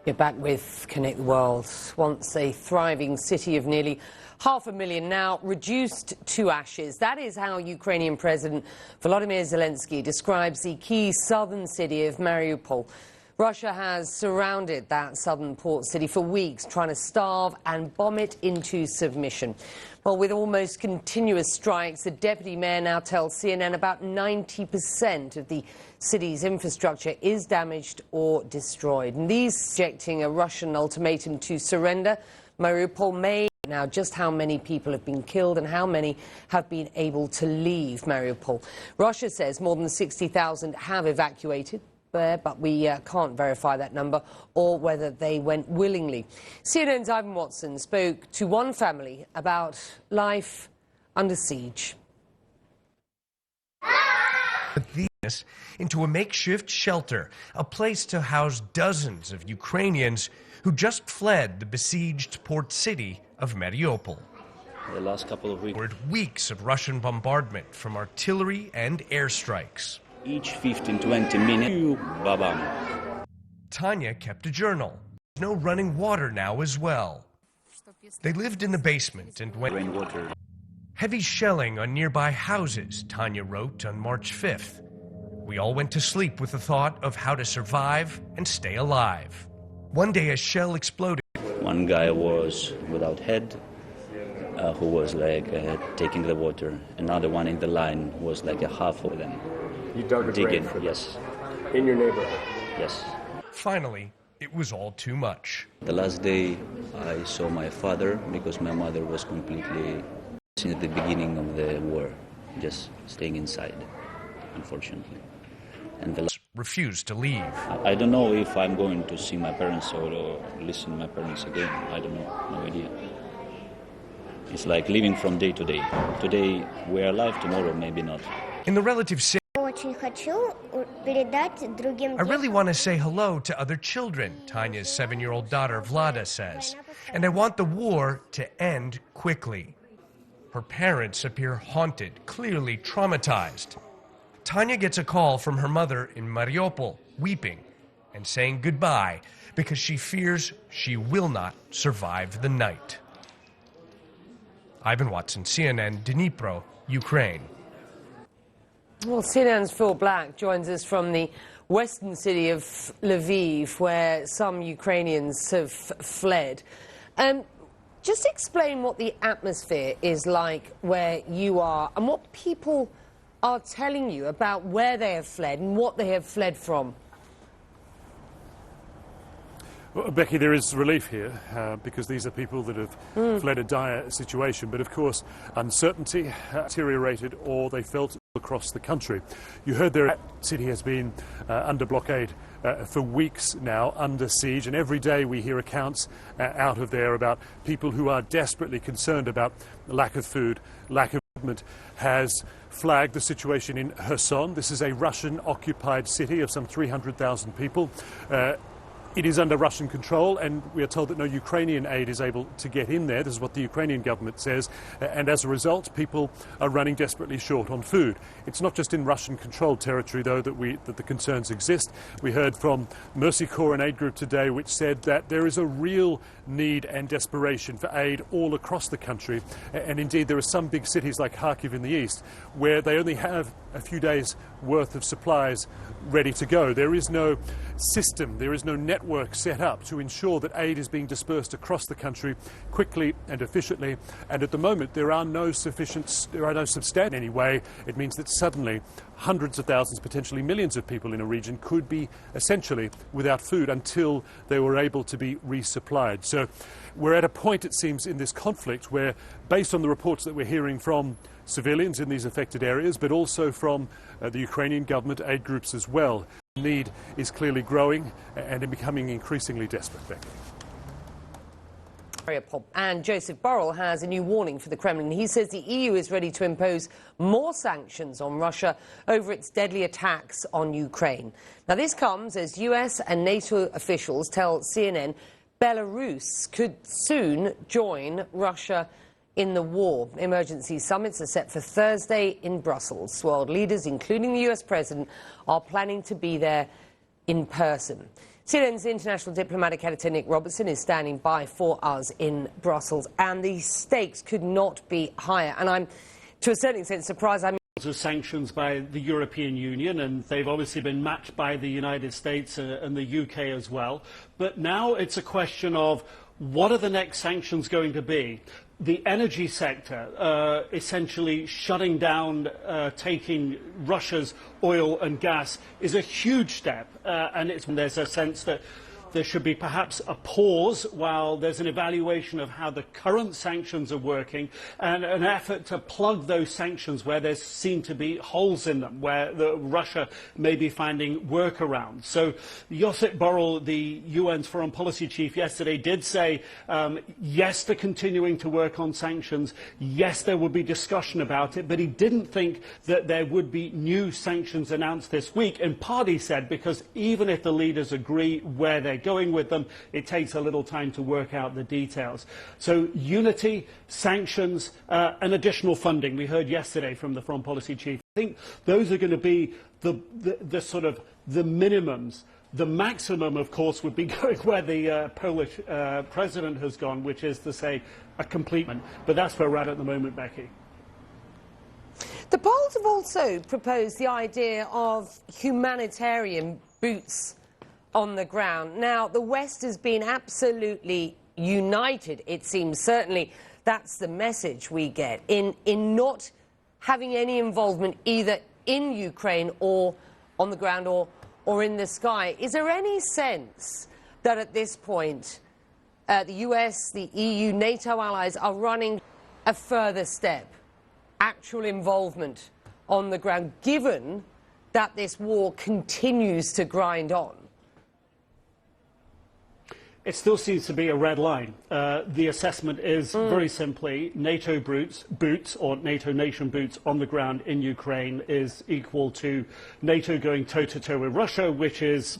You're back with Connect the World. Once a thriving city of nearly 500,000, now reduced to ashes. That is how Ukrainian President Volodymyr Zelensky describes the key southern city of Mariupol. Russia has surrounded that southern port city for weeks, trying to starve and bomb it into submission. Well, with almost continuous strikes, the deputy mayor now tells CNN about 90% of the city's infrastructure is damaged or destroyed. And these rejecting a Russian ultimatum to surrender. Mariupol may now just how many people have been killed and how many have been able to leave Mariupol. Russia says more than 60,000 have evacuated there, but we can't verify that number or whether they went willingly. CNN's Ivan Watson spoke to one family about life under siege. Into a makeshift shelter, a place to house dozens of Ukrainians who just fled the besieged port city of Mariupol. The last couple of weeks of Russian bombardment from artillery and airstrikes. Each 15-20 minutes, bam. Tanya kept a journal. There's no running water now as well. They lived in the basement and went rainwater. Heavy shelling on nearby houses, Tanya wrote on March 5th. We all went to sleep with the thought of how to survive and stay alive. One day a shell exploded. One guy was without head, who was like taking the water. Another one in the line was like a half of them. You dug a grave for them? Yes. In your neighborhood? Yes. Finally, it was all too much. The last day I saw my father because my mother was completely, since the beginning of the war, just staying inside, unfortunately. And the refused to leave. I don't know if I'm going to see my parents or listen to my parents again. I don't know, no idea. It's like living from day to day. Today we're alive, tomorrow maybe not. In the relative city, I really want to say hello to other children, Tanya's 7-year-old daughter Vlada says. And I want the war to end quickly. Her parents appear haunted, clearly traumatized. Tanya gets a call from her mother in Mariupol, weeping and saying goodbye because she fears she will not survive the night. Ivan Watson, CNN, Dnipro, Ukraine. Well, CNN's Phil Black joins us from the western city of Lviv, where some Ukrainians have fled. Just explain what the atmosphere is like where you are and what people are telling you about where they have fled and what they have fled from. Well, Becky, there is relief here because these are people that have fled a dire situation. But of course, uncertainty deteriorated or they felt across the country. You heard their city has been under blockade for weeks now, under siege. And every day we hear accounts out of there about people who are desperately concerned about lack of food, lack of government has flagged the situation in Kherson. This is a Russian-occupied city of some 300,000 people. It is under Russian control, and we are told that no Ukrainian aid is able to get in there. This is what the Ukrainian government says. And as a result, people are running desperately short on food. It's not just in Russian-controlled territory, though, that the concerns exist. We heard from Mercy Corps, an aid group today, which said that there is a real need and desperation for aid all across the country. And indeed, there are some big cities like Kharkiv in the east where they only have a few days' worth of supplies ready to go. There is no system, there is no network set up to ensure that aid is being dispersed across the country quickly and efficiently. And at the moment, there are no substantial anyway. It means that suddenly hundreds of thousands, potentially millions of people in a region could be essentially without food until they were able to be resupplied. So we're at a point, it seems, in this conflict where, based on the reports that we're hearing from civilians in these affected areas, but also from the Ukrainian government, aid groups as well, the need is clearly growing and becoming increasingly desperate. Becky. And Joseph Borrell has a new warning for the Kremlin. He says the EU is ready to impose more sanctions on Russia over its deadly attacks on Ukraine. Now, this comes as US and NATO officials tell CNN Belarus could soon join Russia in the war. Emergency summits are set for Thursday in Brussels. World leaders, including the US president, are planning to be there in person. CNN's international diplomatic editor Nick Robertson is standing by for us in Brussels, and the stakes could not be higher. And I'm, to a certain extent, surprised. Of sanctions by the European Union, and they've obviously been matched by the United States and the UK as well. But now it's a question of what are the next sanctions going to be? The energy sector essentially shutting down, taking Russia's oil and gas is a huge step, and there's a sense that there should be perhaps a pause while there's an evaluation of how the current sanctions are working and an effort to plug those sanctions where there seem to be holes in them, where Russia may be finding workarounds. So Josep Borrell, the UN's foreign policy chief, yesterday did say yes to continuing to work on sanctions, yes there would be discussion about it, but he didn't think that there would be new sanctions announced this week, in part he said because even if the leaders agree where they're going with them, it takes a little time to work out the details. So unity, sanctions, and additional funding. We heard yesterday from the foreign policy chief. I think those are going to be the sort of the minimums. The maximum, of course, would be going where the Polish president has gone, which is to say a complete. But that's where we're at the moment, Becky. The Poles have also proposed the idea of humanitarian boots on the ground. Now, the West has been absolutely united, it seems. Certainly, that's the message we get in not having any involvement either in Ukraine or on the ground or in the sky. Is there any sense that at this point the US, the EU, NATO allies are running a further step, actual involvement on the ground, given that this war continues to grind on? It still seems to be a red line. The assessment is very simply NATO boots or NATO nation boots on the ground in Ukraine is equal to NATO going toe-to-toe with Russia, which is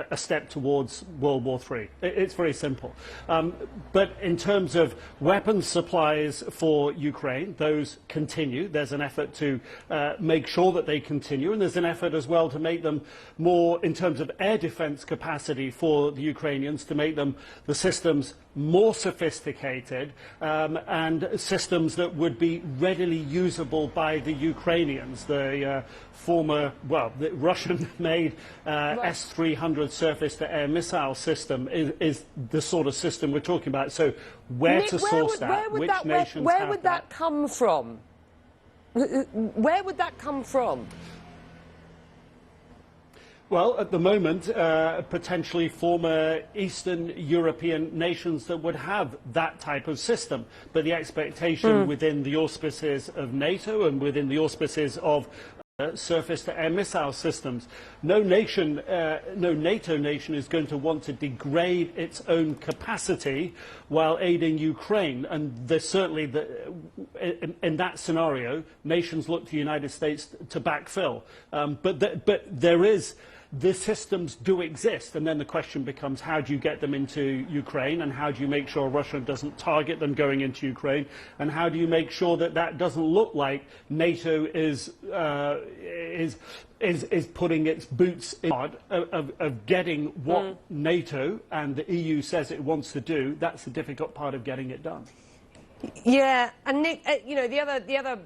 a step towards World War III. It's very simple. But in terms of weapons supplies for Ukraine, those continue. There's an effort to make sure that they continue, and there's an effort as well to make them more, in terms of air defense capacity for the Ukrainians, to make them the systems more sophisticated and systems that would be readily usable by the Ukrainians. The the Russian-made S-300 surface-to-air missile system is the sort of system we're talking about. So Nick, to source that? Which nations where would that come from? Where would that come from? Well, at the moment, potentially former Eastern European nations that would have that type of system. But the expectation within the auspices of NATO and within the auspices of surface-to-air missile systems, no NATO nation is going to want to degrade its own capacity while aiding Ukraine. And there's certainly, in that scenario, nations look to the United States to backfill. But there is... The systems do exist, and then the question becomes how do you get them into Ukraine, and how do you make sure Russia doesn't target them going into Ukraine, and how do you make sure that that doesn't look like NATO is putting its boots in of getting what NATO and the EU says it wants to do. That's the difficult part of getting it done. Yeah, and Nick, you know, the other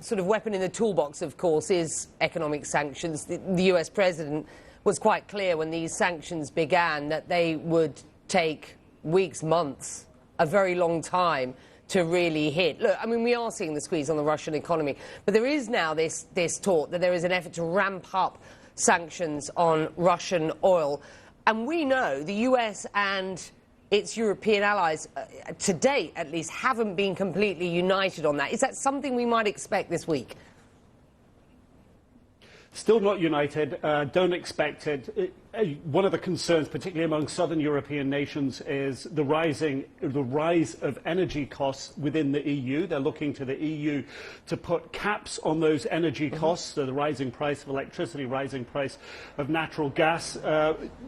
sort of weapon in the toolbox, of course, is economic sanctions. The US president was quite clear when these sanctions began that they would take weeks, months, a very long time to really hit. Look, I mean, we are seeing the squeeze on the Russian economy, but there is now this talk that there is an effort to ramp up sanctions on Russian oil. And we know the US and its European allies, to date at least, haven't been completely united on that. Is that something we might expect this week? Still not united. Don't expect it. One of the concerns, particularly among southern European nations, is the rise of energy costs within the EU. They're looking to the EU to put caps on those energy costs, so the rising price of electricity, rising price of natural gas.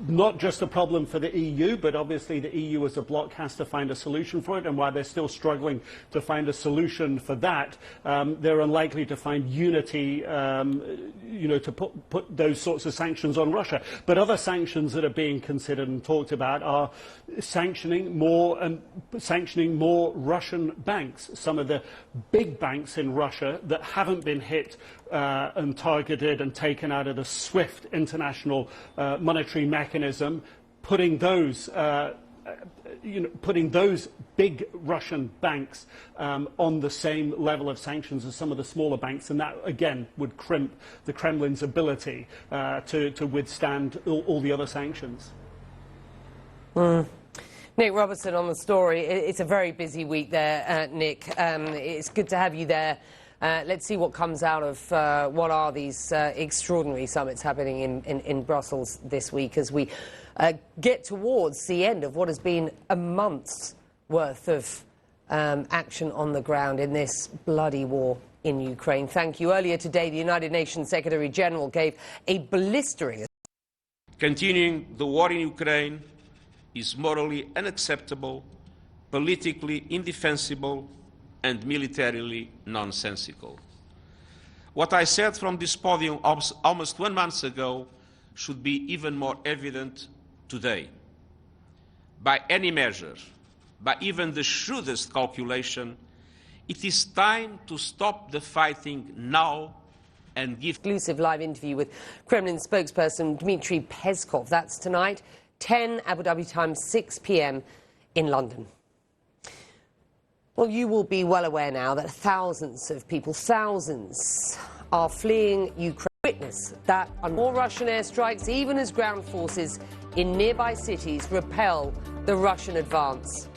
Not just a problem for the EU, but obviously the EU as a bloc has to find a solution for it, and while they're still struggling to find a solution for that, they're unlikely to find unity to put those sorts of sanctions on Russia. But other sanctions that are being considered and talked about are sanctioning more Russian banks, some of the big banks in Russia that haven't been hit and targeted and taken out of the SWIFT international monetary mechanism, putting those big Russian banks on the same level of sanctions as some of the smaller banks, and that again would crimp the Kremlin's ability to withstand all the other sanctions. Nick Robertson on the story. It's a very busy week there, Nick. It's good to have you there. Let's see what comes out of what are these extraordinary summits happening in Brussels this week as we get towards the end of what has been a month's worth of action on the ground in this bloody war in Ukraine. Thank you. Earlier today, the United Nations Secretary General gave a blistering... Continuing the war in Ukraine is morally unacceptable, politically indefensible, and militarily nonsensical. What I said from this podium almost 1 month ago should be even more evident today. By any measure, by even the shrewdest calculation, it is time to stop the fighting now and give... Exclusive live interview with Kremlin spokesperson Dmitry Peskov. That's tonight, 10 Abu Dhabi time, 6 p.m. in London. Well, you will be well aware now that thousands of people, thousands, are fleeing Ukraine. Witness that more Russian airstrikes, even as ground forces in nearby cities repel the Russian advance.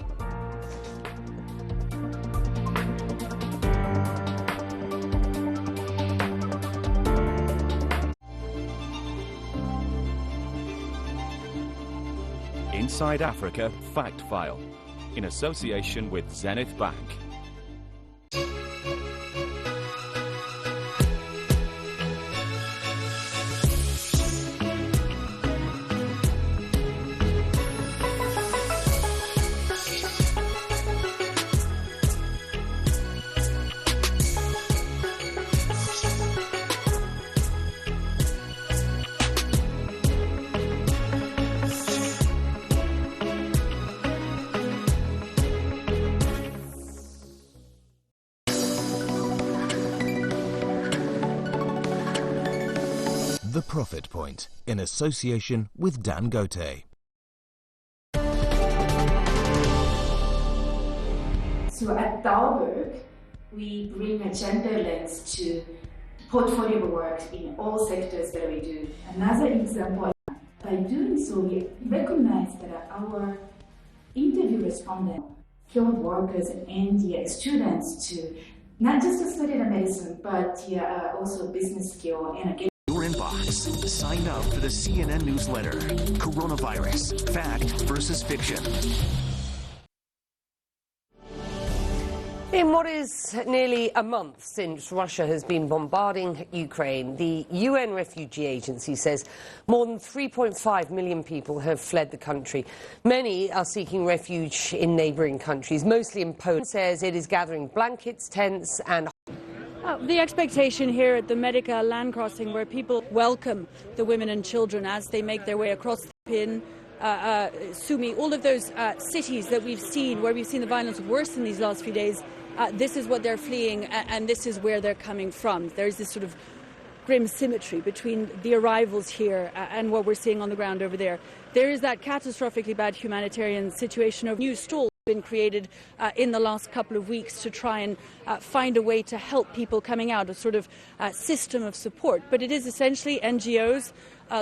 Inside Africa Fact File, in association with Zenith Bank. The Profit Point, in association with Dan Gote. So at Dalberg, we bring a gender lens to portfolio work in all sectors that we do. Another example, by doing so, we recognize that our interview respondents, field workers and the students to not just study the medicine, but also business skill and again. Your inbox. Sign up for the CNN newsletter. Coronavirus. Fact versus fiction. In what is nearly a month since Russia has been bombarding Ukraine, the UN Refugee Agency says more than 3.5 million people have fled the country. Many are seeking refuge in neighbouring countries, mostly in Poland. It says it is gathering blankets, tents and... The expectation here at the Medica land crossing, where people welcome the women and children as they make their way across the Pin, Sumy, all of those cities that we've seen, where we've seen the violence worse in these last few days, this is what they're fleeing and this is where they're coming from. There's this sort of grim symmetry between the arrivals here and what we're seeing on the ground over there. There is that catastrophically bad humanitarian situation of new stalls been created in the last couple of weeks to try and find a way to help people coming out, a sort of system of support. But it is essentially NGOs,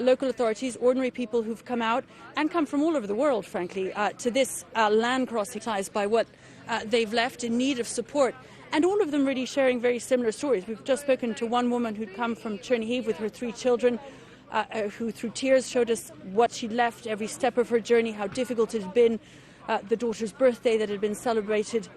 local authorities, ordinary people who've come out and come from all over the world, frankly, to this land crossing by what they've left in need of support. And all of them really sharing very similar stories. We've just spoken to one woman who'd come from Chernihiv with her 3 children, who through tears showed us what she'd left, every step of her journey, how difficult it had been. The daughter's birthday that had been celebrated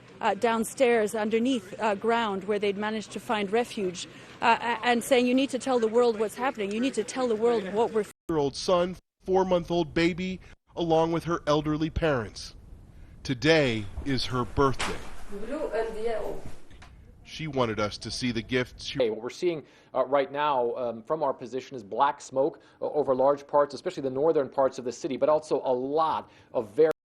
downstairs underneath ground where they'd managed to find refuge, and saying you need to tell the world what's happening. You need to tell the world what we're... ...year-old son, 4-month-old baby, along with her elderly parents. Today is her birthday. She wanted us to see the gifts. What we're seeing right now from our position is black smoke over large parts, especially the northern parts of the city, but also a lot of very